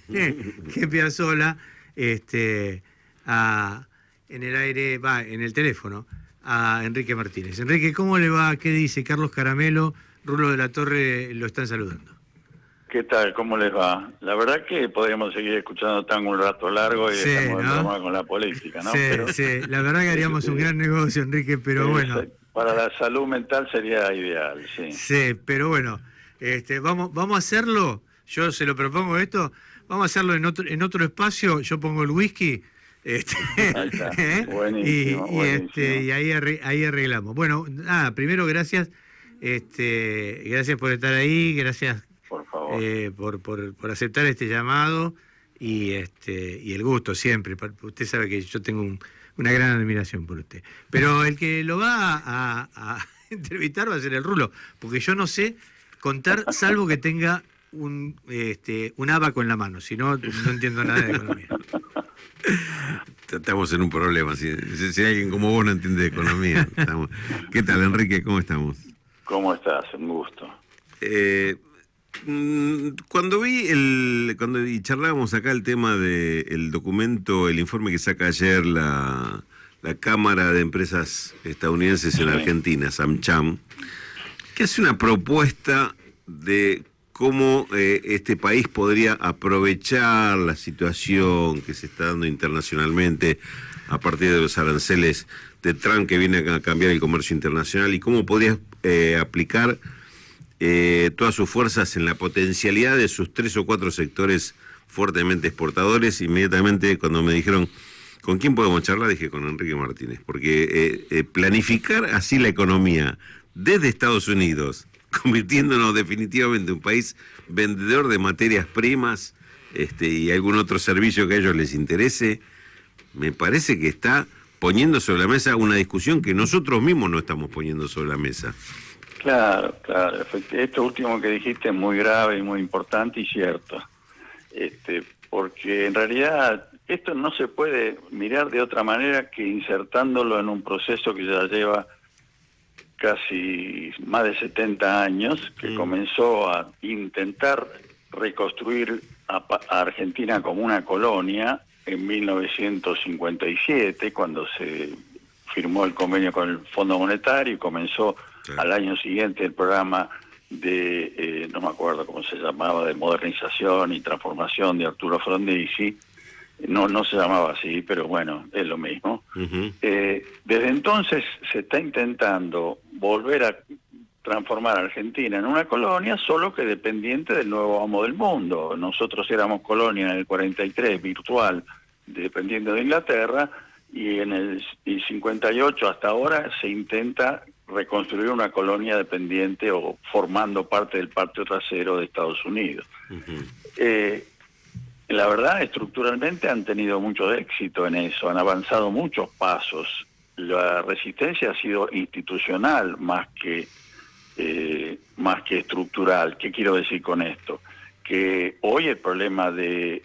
que Piazzolla, en el aire, en el teléfono, a Enrique Martínez. Enrique, ¿cómo le va? ¿Qué dice? Carlos Caramelo, Rulo de la Torre lo están saludando. ¿Qué tal? ¿Cómo les va? La verdad que podríamos seguir escuchando tango un rato largo y dejamos el programa con la política, ¿no? Sí, sí, la verdad que haríamos un gran negocio, Enrique, pero bueno. Para la salud mental sería ideal, sí. Sí, pero bueno, vamos a hacerlo, yo se lo propongo esto, vamos a hacerlo en otro espacio, yo pongo el whisky, Ahí está. Buenísimo, buenísimo. y ahí arreglamos. Bueno, nada, primero gracias, gracias por estar ahí, gracias por favor. por aceptar este llamado y el gusto siempre. Usted sabe que yo tengo una gran admiración por usted. Pero el que lo va a entrevistar va a ser el Rulo, porque yo no sé contar salvo que tenga un abaco en la mano, si no, no entiendo nada de economía. Estamos en un problema, si alguien como vos no entiende de economía. ¿Qué tal, Enrique? ¿Cómo estamos? ¿Cómo estás? Un gusto. Cuando charlábamos acá el tema del documento, el informe que saca ayer la Cámara de Empresas Estadounidenses en Argentina, SAMCHAM, que hace una propuesta de cómo este país podría aprovechar la situación que se está dando internacionalmente a partir de los aranceles de Trump que viene a cambiar el comercio internacional y cómo podría aplicar todas sus fuerzas en la potencialidad de sus 3 o 4 sectores fuertemente exportadores. Inmediatamente cuando me dijeron ¿con quién podemos charlar? Dije con Enrique Martínez, porque planificar así la economía desde Estados Unidos, convirtiéndonos definitivamente en un país vendedor de materias primas y algún otro servicio que a ellos les interese, me parece que está poniendo sobre la mesa una discusión que nosotros mismos no estamos poniendo sobre la mesa. Claro. Esto último que dijiste es muy grave y muy importante y cierto. Porque en realidad esto no se puede mirar de otra manera que insertándolo en un proceso que ya lleva casi más de 70 años, que comenzó a intentar reconstruir a Argentina como una colonia en 1957, cuando se firmó el convenio con el Fondo Monetario y comenzó al año siguiente el programa de, no me acuerdo cómo se llamaba, de modernización y transformación de Arturo Frondizi. No se llamaba así, pero bueno, es lo mismo. Desde entonces se está intentando volver a transformar a Argentina en una colonia, solo que dependiente del nuevo amo del mundo. Nosotros éramos colonia en el 43, virtual, dependiendo de Inglaterra, y en el 58 hasta ahora se intenta reconstruir una colonia dependiente o formando parte del patio trasero de Estados Unidos. La verdad, estructuralmente han tenido mucho éxito en eso, han avanzado muchos pasos. La resistencia ha sido institucional más que estructural. ¿Qué quiero decir con esto? Que hoy el problema de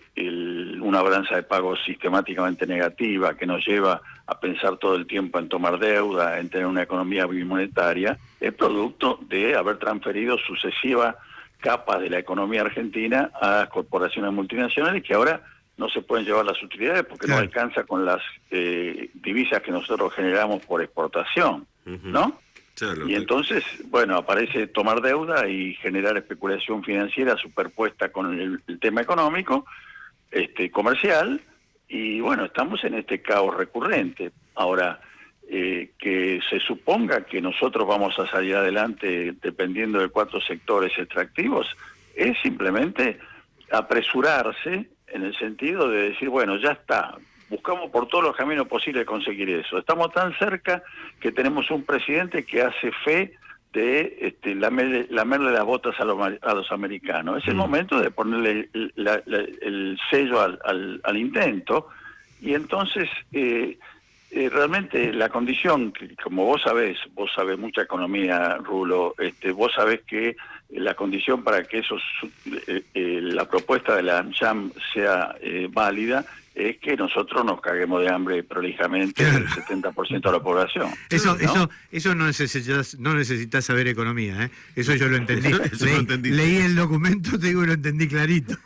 una balanza de pagos sistemáticamente negativa que nos lleva a pensar todo el tiempo en tomar deuda, en tener una economía bimonetaria, es producto de haber transferido sucesivas capas de la economía argentina a las corporaciones multinacionales que ahora no se pueden llevar las utilidades porque no alcanza con las divisas que nosotros generamos por exportación, ¿no? Y entonces, bueno, aparece tomar deuda y generar especulación financiera superpuesta con el tema económico, comercial, y bueno, estamos en este caos recurrente. Ahora, que se suponga que nosotros vamos a salir adelante dependiendo de 4 sectores extractivos, es simplemente apresurarse en el sentido de decir, bueno, ya está, buscamos por todos los caminos posibles conseguir eso. Estamos tan cerca que tenemos un presidente que hace fe de lamerle las botas a los americanos. Es el momento de ponerle el sello al intento, y entonces realmente la condición, que como vos sabés mucha economía, Rulo, vos sabés que la condición para que la propuesta de la AmCham sea válida es que nosotros nos caguemos de hambre prolijamente, claro, el 70% de la población. Eso no necesitas saber economía, ¿eh? Eso yo lo entendí. Eso lo entendí. Leí el documento, te digo, y lo entendí clarito.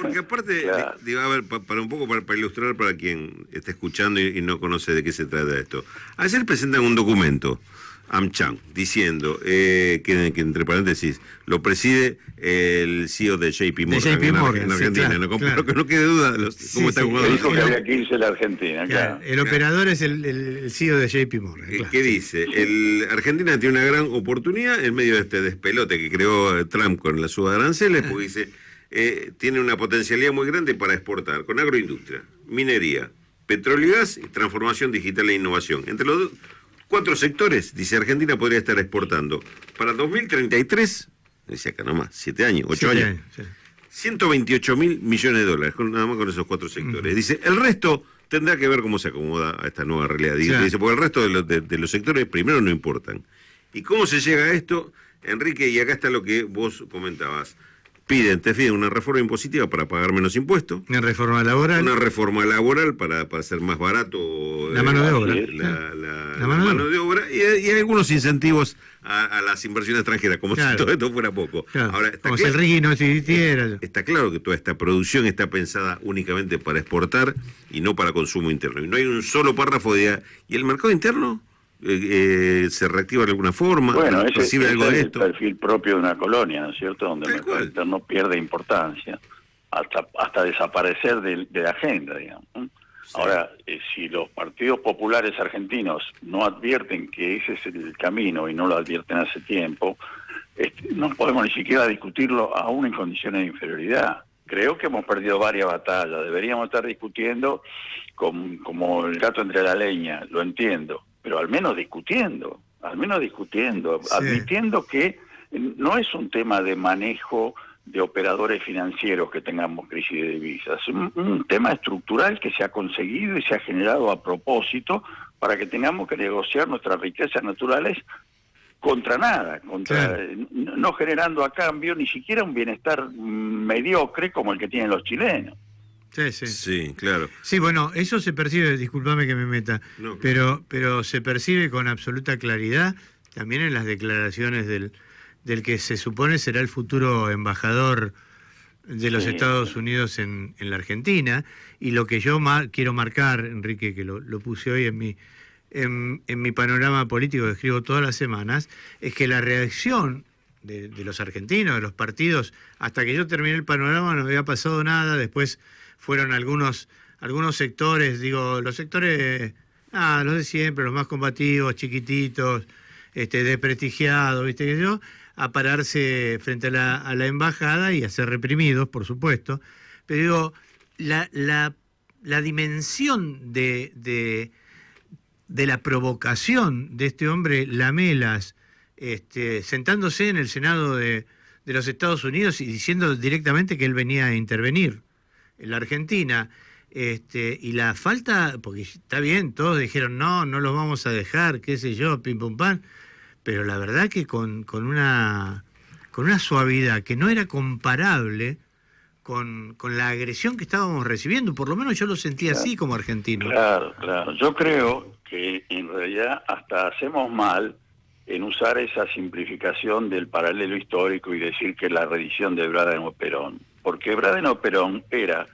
Porque aparte, Claro. digo, a ver, para ilustrar para quien está escuchando y no conoce de qué se trata esto. Ayer presentan un documento, AmCham, diciendo que entre paréntesis lo preside el CEO de JP Morgan, en Argentina. Sí, claro. Que no quede duda de cómo está jugando. Que dijo que el- había que irse a la Argentina, claro. El operador es el CEO de JP Morgan. Claro. ¿Qué dice? Argentina tiene una gran oportunidad en medio de este despelote que creó Trump con la suba de aranceles, porque dice, tiene una potencialidad muy grande para exportar con agroindustria, minería, petróleo y gas, y transformación digital e innovación. Entre los 4 sectores, dice, Argentina podría estar exportando para 2033, dice acá nomás, 7 años, 8 años, Sí. 128.000 millones de dólares, nada más con esos 4 sectores. Dice, el resto tendrá que ver cómo se acomoda a esta nueva realidad. Claro. Dice, porque el resto de los sectores primero no importan. ¿Y cómo se llega a esto, Enrique? Y acá está lo que vos comentabas. Te piden una reforma impositiva para pagar menos impuestos. Una reforma laboral. Una reforma laboral para hacer más barato La mano de obra. la mano de obra y algunos incentivos a las inversiones extranjeras, como Claro. si todo esto fuera poco. Claro. Ahora, está Como si el Ricky no existiera. Está claro que toda esta producción está pensada únicamente para exportar y no para consumo interno. Y no hay un solo párrafo de... ¿Y el mercado interno se reactiva de alguna forma? Bueno, ese ¿Recibe algo es de el esto? perfil propio de una colonia, ¿no es cierto? Donde el Tal mercado cual. interno pierde importancia, hasta desaparecer de la agenda, digamos. Ahora, si los partidos populares argentinos no advierten que ese es el camino y no lo advierten hace tiempo, no podemos ni siquiera discutirlo aún en condiciones de inferioridad. Creo que hemos perdido varias batallas, deberíamos estar discutiendo como el gato entre la leña, lo entiendo, pero al menos discutiendo, Sí. admitiendo que no es un tema de manejo de operadores financieros que tengamos crisis de divisas, es un tema estructural que se ha conseguido y se ha generado a propósito para que tengamos que negociar nuestras riquezas naturales contra nada, Claro. no generando a cambio ni siquiera un bienestar mediocre como el que tienen los chilenos. Sí. Sí, claro. Sí, bueno, eso se percibe, discúlpame que me meta, No. pero se percibe con absoluta claridad también en las declaraciones del que se supone será el futuro embajador de los Sí. Estados Unidos en la Argentina, y lo que yo quiero marcar, Enrique, que lo puse hoy en mi panorama político que escribo todas las semanas, es que la reacción de los argentinos, de los partidos, hasta que yo terminé el panorama no había pasado nada, después fueron algunos sectores, digo, los sectores, los de siempre, los más combativos, chiquititos, desprestigiados, ¿viste que yo? A pararse frente a la embajada y a ser reprimidos, por supuesto. Pero digo, la dimensión de la provocación de este hombre Lamelas, sentándose en el Senado de los Estados Unidos y diciendo directamente que él venía a intervenir en la Argentina, y la falta, porque está bien, todos dijeron no los vamos a dejar, qué sé yo, pim pum pam, pero la verdad que con una suavidad que no era comparable con la agresión que estábamos recibiendo, por lo menos yo lo sentí así como argentino. Claro. Yo creo que en realidad hasta hacemos mal en usar esa simplificación del paralelo histórico y decir que la reedición de Brádeno Perón, porque Brádeno Perón era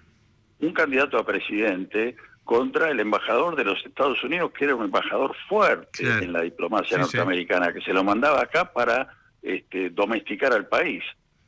un candidato a presidente contra el embajador de los Estados Unidos, que era un embajador fuerte Claro. en la diplomacia Sí, norteamericana, que se lo mandaba acá para domesticar al país.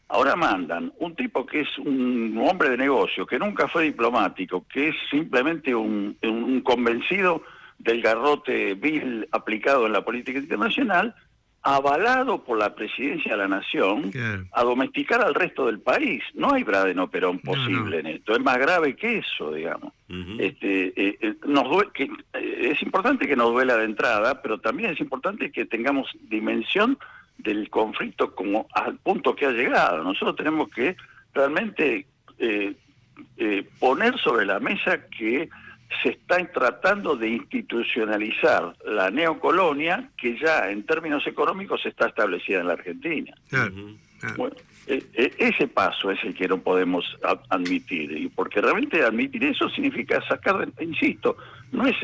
Ahora mandan un tipo que es un hombre de negocio, que nunca fue diplomático, que es simplemente un convencido del garrote vil aplicado en la política internacional, avalado por la presidencia de la nación, Claro. a domesticar al resto del país. No hay Brádeno Perón posible en esto, es más grave que eso, digamos. Ujú. Es importante que nos duela de entrada, pero también es importante que tengamos dimensión del conflicto como al punto que ha llegado. Nosotros tenemos que realmente poner sobre la mesa que se está tratando de institucionalizar la neocolonia que ya en términos económicos está establecida en la Argentina. Claro. Ujú. Bueno, ese paso es el que no podemos admitir, y porque realmente admitir eso significa sacar, insisto, no es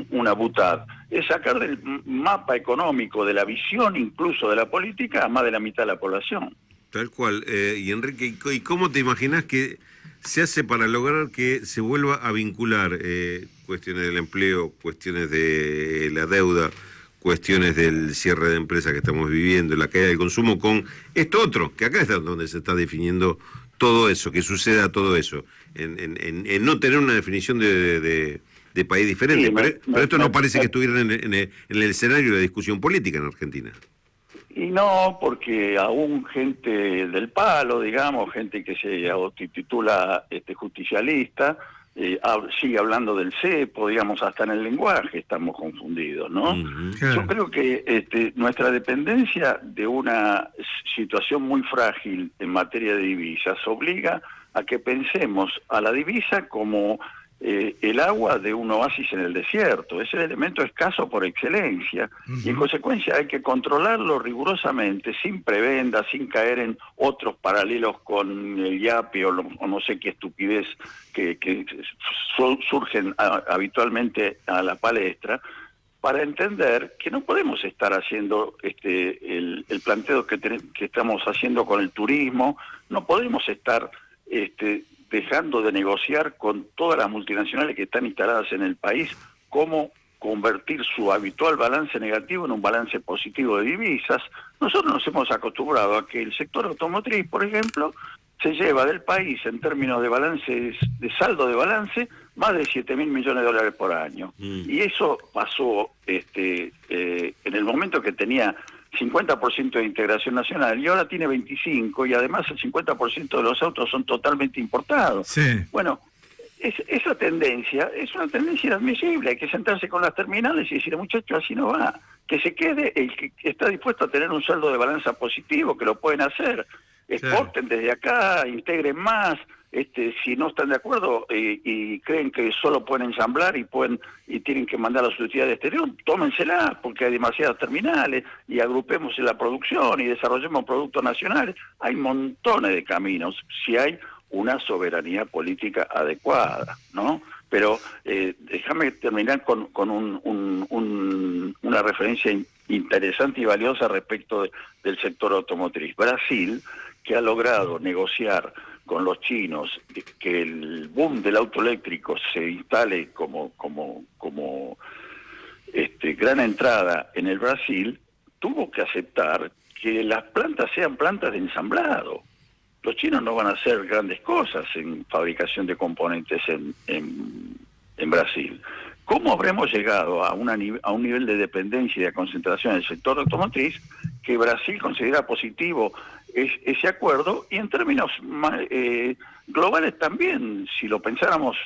una butad, es sacar del mapa económico, de la visión incluso de la política, a más de la mitad de la población. Tal cual. Y Enrique, ¿y cómo te imaginas que se hace para lograr que se vuelva a vincular cuestiones del empleo, cuestiones de la deuda, cuestiones del cierre de empresas que estamos viviendo, la caída del consumo, con esto otro, que acá es donde se está definiendo todo eso, que suceda todo eso, en no tener una definición de país diferente? Sí, pero esto no parece que estuviera en el escenario de la discusión política en Argentina. Y no, porque aún gente del palo, digamos, gente que se autotitula justicialista, sigue hablando del cepo, digamos, hasta en el lenguaje estamos confundidos, ¿no? Yo creo que nuestra dependencia de una situación muy frágil en materia de divisas obliga a que pensemos a la divisa como el agua de un oasis en el desierto. Es el elemento escaso por excelencia, y en consecuencia hay que controlarlo rigurosamente, sin prebenda, sin caer en otros paralelos con el yape o no sé qué estupidez que surgen habitualmente a la palestra, para entender que no podemos estar haciendo el planteo que estamos haciendo con el turismo, no podemos estar dejando de negociar con todas las multinacionales que están instaladas en el país cómo convertir su habitual balance negativo en un balance positivo de divisas. Nosotros nos hemos acostumbrado a que el sector automotriz, por ejemplo, se lleva del país en términos de balances, de saldo de balance, más de 7.000 millones de dólares por año. Y eso pasó en el momento que tenía 50% de integración nacional, y ahora tiene 25%, y además el 50% de los autos son totalmente importados. Sí. Bueno, esa tendencia es una tendencia inadmisible. Hay que sentarse con las terminales y decir, muchachos, así no va. Que se quede el que está dispuesto a tener un saldo de balanza positivo, que lo pueden hacer. Exporten desde acá, integren más. Si no están de acuerdo y creen que solo pueden ensamblar y tienen que mandar a su utilidad de exterior, tómensela, porque hay demasiadas terminales, y agrupemos en la producción y desarrollemos productos nacionales. Hay montones de caminos si hay una soberanía política adecuada, ¿no? Pero déjame terminar con una referencia interesante y valiosa respecto del sector automotriz. Brasil, que ha logrado negociar con los chinos que el boom del auto eléctrico se instale como gran entrada en el Brasil, tuvo que aceptar que las plantas sean plantas de ensamblado. Los chinos no van a hacer grandes cosas en fabricación de componentes en Brasil. ¿Cómo habremos llegado a un nivel de dependencia y de concentración en el sector automotriz que Brasil considera positivo ese acuerdo? Y en términos globales también, si lo pensáramos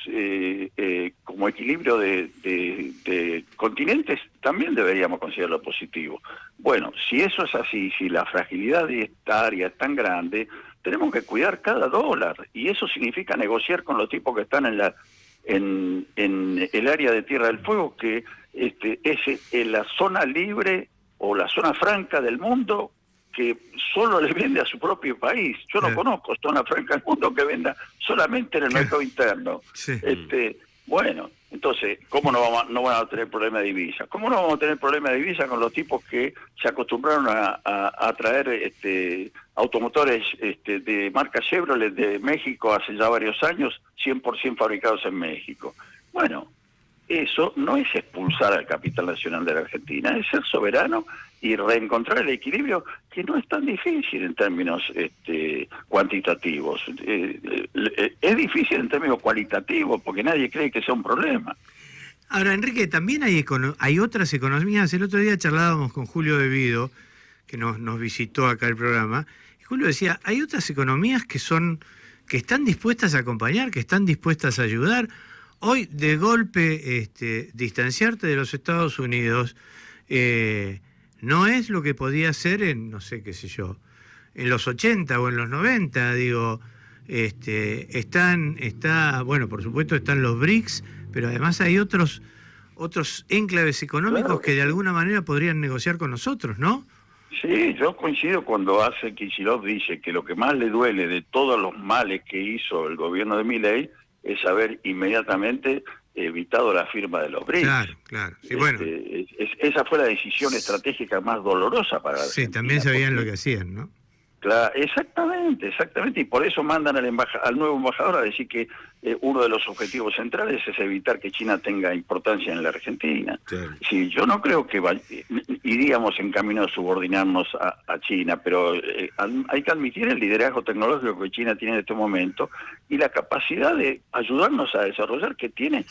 como equilibrio de continentes, también deberíamos considerarlo positivo. Bueno, si eso es así, si la fragilidad de esta área es tan grande, tenemos que cuidar cada dólar, y eso significa negociar con los tipos que están en el área de Tierra del Fuego, que es la zona libre o la zona franca del mundo que solo le vende a su propio país. Yo no conozco zona franca del mundo que venda solamente en el mercado interno. Sí. Bueno, entonces, ¿cómo no van a tener problema de divisa? ¿Cómo no vamos a tener problema de divisa con los tipos que se acostumbraron a traer automotores de marca Chevrolet de México hace ya varios años, 100% fabricados en México? Bueno, eso no es expulsar al capital nacional de la Argentina, es ser soberano y reencontrar el equilibrio, que no es tan difícil en términos cuantitativos. Es difícil en términos cualitativos, porque nadie cree que sea un problema. Ahora, Enrique, también hay otras economías. El otro día charlábamos con Julio De Vido, que nos visitó acá el programa, y Julio decía, hay otras economías que están dispuestas a acompañar, que están dispuestas a ayudar. Hoy, de golpe, distanciarte de los Estados Unidos no es lo que podía ser en, no sé, qué sé yo, en los 80 o en los 90, digo, bueno, por supuesto están los BRICS, pero además hay otros enclaves económicos que de alguna manera podrían negociar con nosotros, ¿no? Sí, yo coincido cuando Kicillof dice que lo que más le duele de todos los males que hizo el gobierno de Milei es haber inmediatamente evitado la firma de los BRICS. Claro. Sí, bueno. Esa fue la decisión estratégica más dolorosa para Argentina. Sí, también sabían lo que hacían, ¿no? Claro, exactamente, y por eso mandan al nuevo embajador a decir que uno de los objetivos centrales es evitar que China tenga importancia en la Argentina. Claro. Sí, yo no creo que iríamos en camino a subordinarnos a China, pero hay que admitir el liderazgo tecnológico que China tiene en este momento y la capacidad de ayudarnos a desarrollar que tiene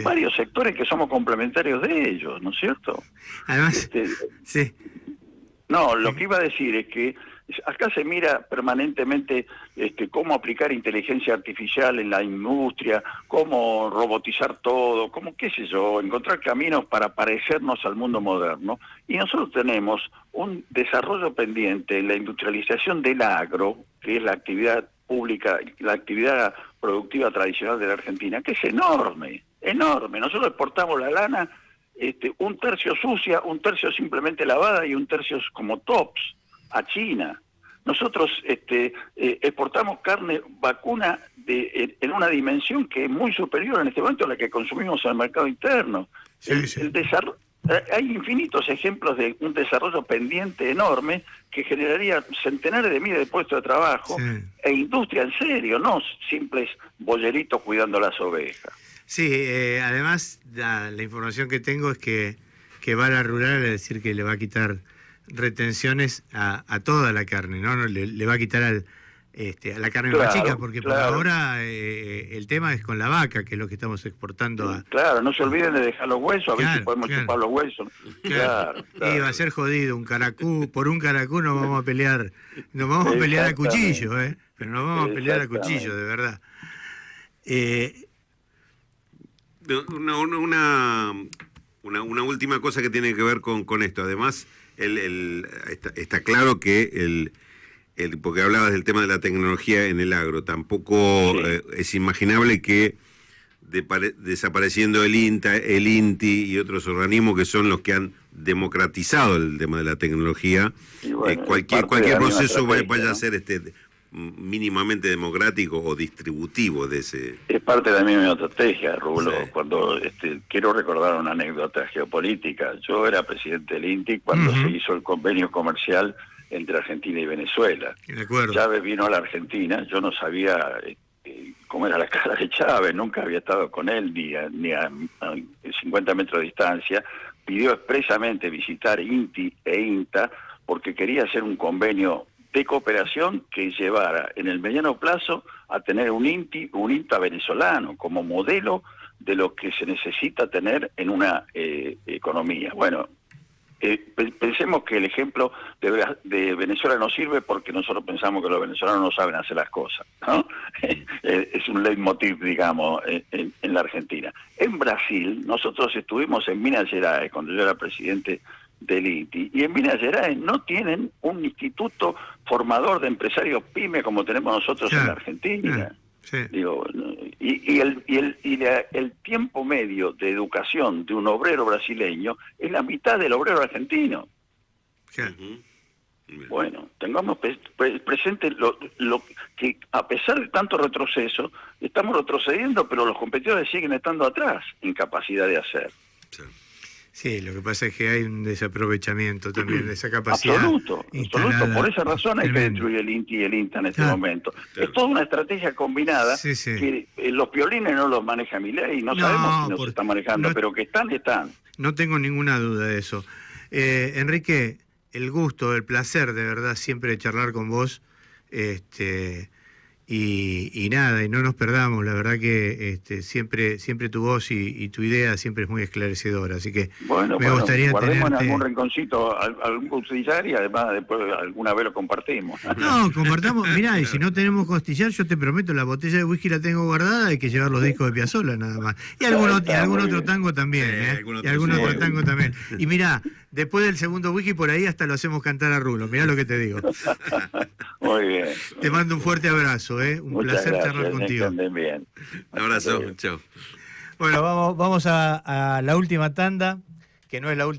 varios sectores que somos complementarios de ellos, ¿no es cierto? Además, No, lo que iba a decir es que acá se mira permanentemente cómo aplicar inteligencia artificial en la industria, cómo robotizar todo, cómo, qué sé yo, encontrar caminos para parecernos al mundo moderno. Y nosotros tenemos un desarrollo pendiente en la industrialización del agro, que es la actividad pública, la actividad productiva tradicional de la Argentina, que es enorme. Nosotros exportamos la lana, un tercio sucia, un tercio simplemente lavada y un tercio como tops a China. Nosotros exportamos carne vacuna en una dimensión que es muy superior en este momento a la que consumimos en el mercado interno. Hay infinitos ejemplos de un desarrollo pendiente enorme que generaría centenares de miles de puestos de trabajo e industria en serio, no simples boyeritos cuidando las ovejas. Sí, además la información que tengo es que va a la rural a decir que le va a quitar retenciones a toda la carne, ¿no? Le va a quitar a la carne más chica, porque por ahora el tema es con la vaca, que es lo que estamos exportando a... Claro, no se olviden de dejar los huesos, a ver si podemos chupar los huesos. Claro. Y va a ser jodido, por un caracú nos vamos a pelear, a cuchillo, pero nos vamos a pelear a cuchillo, de verdad. Una última cosa que tiene que ver con esto. Además, está claro que porque hablabas del tema de la tecnología en el agro, tampoco es imaginable que desapareciendo el INTA, el INTI y otros organismos que son los que han democratizado el tema de la tecnología, cualquier proceso vaya a ser mínimamente democrático o distributivo de ese... Es parte de la misma estrategia, Rulo. Cuando quiero recordar una anécdota geopolítica. Yo era presidente del INTI cuando se hizo el convenio comercial entre Argentina y Venezuela. Chávez vino a la Argentina, yo no sabía cómo era la cara de Chávez, nunca había estado con él ni a 50 metros de distancia. Pidió expresamente visitar INTI e INTA porque quería hacer un convenio de cooperación que llevara en el mediano plazo a tener un INTA venezolano como modelo de lo que se necesita tener en una economía. Bueno, pensemos que el ejemplo de Venezuela no sirve porque nosotros pensamos que los venezolanos no saben hacer las cosas, ¿no? Es un leitmotiv, digamos, en la Argentina. En Brasil, nosotros estuvimos en Minas Gerais cuando yo era presidente del INTI, y en Minas Gerais no tienen un instituto formador de empresarios pyme como tenemos nosotros en la Argentina. Digo, y el tiempo medio de educación de un obrero brasileño es la mitad del obrero argentino. Bueno, tengamos presente lo que a pesar de tanto retroceso, estamos retrocediendo, pero los competidores siguen estando atrás en capacidad de hacer. Sí, lo que pasa es que hay un desaprovechamiento también de esa capacidad. Absoluto. Por esa razón hay que destruir el INTI y el INTA en este momento. Es toda una estrategia combinada que los piolines no los maneja Milei, no sabemos si no se está manejando, pero que están. No tengo ninguna duda de eso. Enrique, el gusto, el placer de verdad siempre de charlar con vos. Y nada, y no nos perdamos, la verdad que siempre tu voz y tu idea siempre es muy esclarecedora, así que me gustaría guardemos tenerte... en algún rinconcito algún costillar y además después alguna vez lo compartimos. No, compartamos, mirá, y si no tenemos costillar, yo te prometo, la botella de whisky la tengo guardada, hay que llevar los discos de Piazzolla nada más. Y algún otro tango también, otro tango también. Y mirá, después del segundo whisky por ahí hasta lo hacemos cantar a Rulo, mirá lo que te digo. Muy bien. Te mando un fuerte abrazo, un muchas placer gracias, charlar contigo. Bien. Un abrazo, chao. Bueno, vamos a la última tanda, que no es la última.